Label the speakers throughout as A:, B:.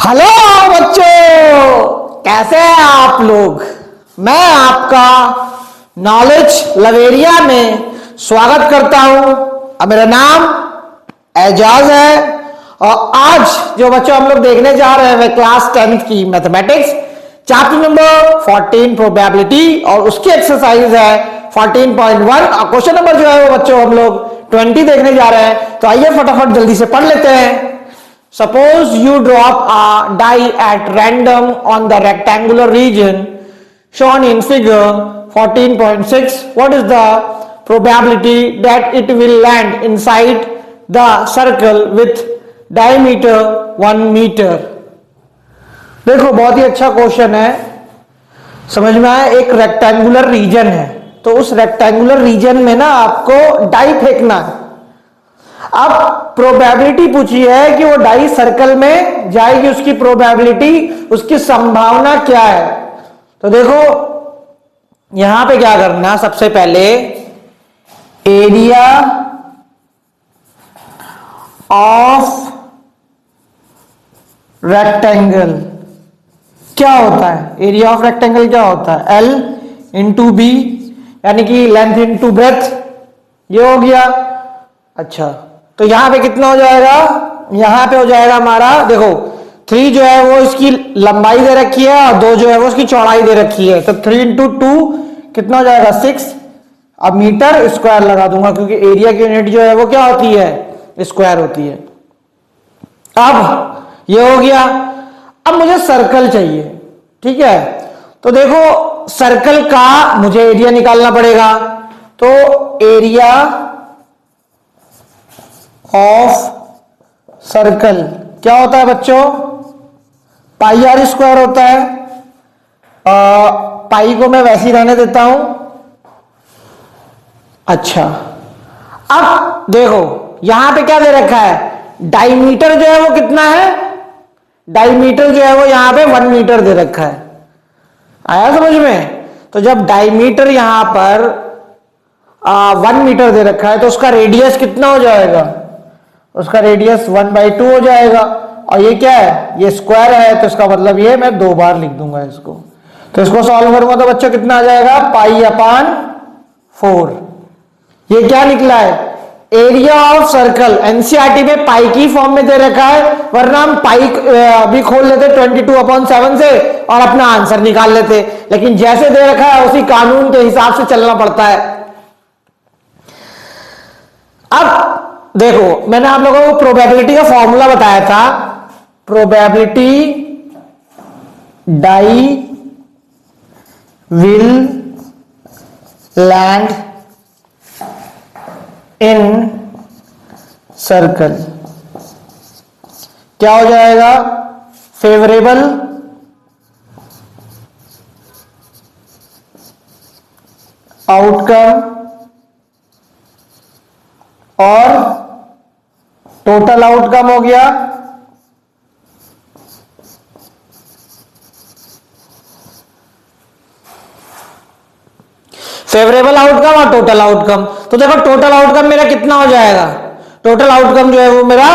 A: Hello बच्चों, कैसे हैं आप लोग। मैं आपका नॉलेज लवेरिया में स्वागत करता हूं। अब मेरा नाम एजाज है और आज जो बच्चों हम लोग देखने जा रहे हैं वह क्लास 10th की मैथमेटिक्स चैप्टर नंबर 14 प्रोबेबिलिटी और उसकी एक्सरसाइज है 14.1 और क्वेश्चन नंबर जो है वो बच्चों हम लोग 20 देखने जा रहे हैं। तो आइए फटाफट जल्दी से पढ़ लेते हैं। Suppose you drop a die at random on the rectangular region shown in figure 14.6. What is the probability that it will land inside the circle with diameter 1 meter? देखो बहुत ही अच्छा क्वेश्चन है, समझ में आया। एक रेक्टेंगुलर रीजन है तो उस रेक्टेंगुलर रीजन में ना आपको डाई फेंकना है। अब प्रोबेबिलिटी पूछी है कि वो डाई सर्कल में जाएगी, उसकी प्रोबेबिलिटी, उसकी संभावना क्या है। तो देखो यहां पे क्या करना, सबसे पहले एरिया ऑफ रेक्टेंगल क्या होता है। एरिया ऑफ रेक्टेंगल क्या होता है, L इंटू बी, यानी कि लेंथ इंटू ब्रेथ। ये हो गया। अच्छा तो यहां पे कितना हो जाएगा, यहां पे हो जाएगा हमारा, देखो 3 जो है वो इसकी लंबाई दे रखी है और 2 जो है वो इसकी चौड़ाई दे रखी है। तो 3 इंटू 2 कितना हो जाएगा 6। अब मीटर स्क्वायर लगा दूंगा क्योंकि एरिया की यूनिट जो है वो क्या होती है, स्क्वायर होती है। अब ये हो गया। अब मुझे सर्कल चाहिए, ठीक है। तो देखो सर्कल का मुझे एरिया निकालना पड़ेगा। तो एरिया ऑफ सर्कल क्या होता है बच्चों, पाई आर स्क्वायर होता है। पाई को मैं वैसे ही रहने देता हूं। अच्छा अब देखो यहां पे क्या दे रखा है, डायमीटर जो है वो कितना है, डायमीटर जो है वो यहां पे 1 मीटर दे रखा है। आया समझ में। तो जब डायमीटर यहां पर 1 मीटर दे रखा है तो उसका रेडियस कितना हो जाएगा, उसका रेडियस 1/2 हो जाएगा। और ये क्या है, ये स्क्वायर है तो इसका मतलब ये मैं 2 बार लिख दूंगा इसको। तो इसको सॉल्व करूंगा तो बच्चों कितना आ जाएगा, पाई/4। ये क्या निकला है, एरिया ऑफ सर्कल। एनसीईआरटी में पाई की फॉर्म में दे रखा है, वरना हम पाई भी खोल लेते 22/7 से और अपना आंसर निकाल लेते। लेकिन जैसे दे रखा है उसी कानून के हिसाब से चलना पड़ता है। अब देखो मैंने आप लोगों को प्रोबेबिलिटी का फॉर्मूला बताया था। Probability die will land in circle क्या हो जाएगा, फेवरेबल आउटकम और टोटल आउटकम हो गया। फेवरेबल आउटकम और टोटल आउटकम। तो देखो टोटल आउटकम मेरा कितना हो जाएगा, टोटल आउटकम जो है वो मेरा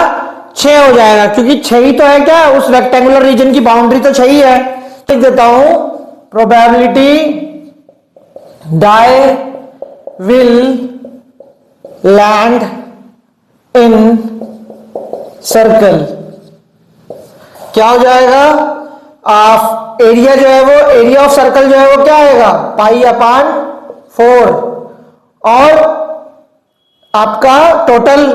A: 6 हो जाएगा, क्योंकि 6 ही तो है क्या, उस रेक्टेंगुलर रीजन की बाउंड्री तो 6 ही है। लिख देता हूं probability die will land in circle क्या हो जाएगा, एरिया जो है वो, एरिया ऑफ सर्कल जो है वो क्या आएगा, पाई/4 और आपका टोटल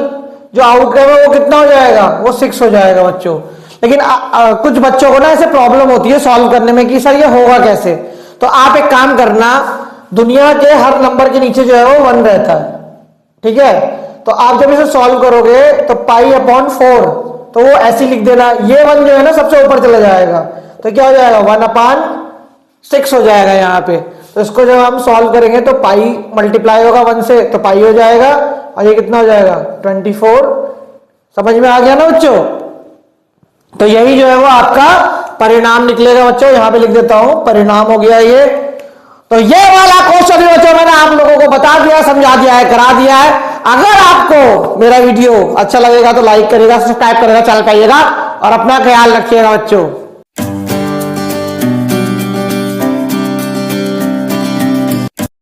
A: जो आउटकम है वो कितना हो जाएगा, वो 6 हो जाएगा बच्चों। लेकिन कुछ बच्चों को ना ऐसे प्रॉब्लम होती है सॉल्व करने में कि सर ये होगा कैसे। तो आप एक काम करना, दुनिया के हर नंबर के नीचे जो है वो 1 रहता है, ठीक है। तो आप जब इसे सॉल्व करोगे तो पाई/4 तो वो ऐसे लिख देना, ये 1 जो है ना सबसे ऊपर चला जाएगा तो क्या हो जाएगा 1/6 हो जाएगा यहाँ पे। तो इसको जब हम सॉल्व करेंगे तो पाई मल्टीप्लाई होगा 1 से तो पाई हो जाएगा और ये कितना हो जाएगा 24। समझ में आ गया ना बच्चों। तो यही जो है वो आपका परिणाम निकलेगा बच्चों। यहां पे लिख देता हूं, परिणाम हो गया ये। तो ये वाला क्वेश्चन बच्चों मैंने आप लोगों को बता दिया, समझा दिया है, करा दिया है। अगर आपको मेरा वीडियो अच्छा लगेगा तो लाइक करेगा, सब्सक्राइब करेगा, चैनल पे आइएगा और अपना ख्याल रखिएगा बच्चों।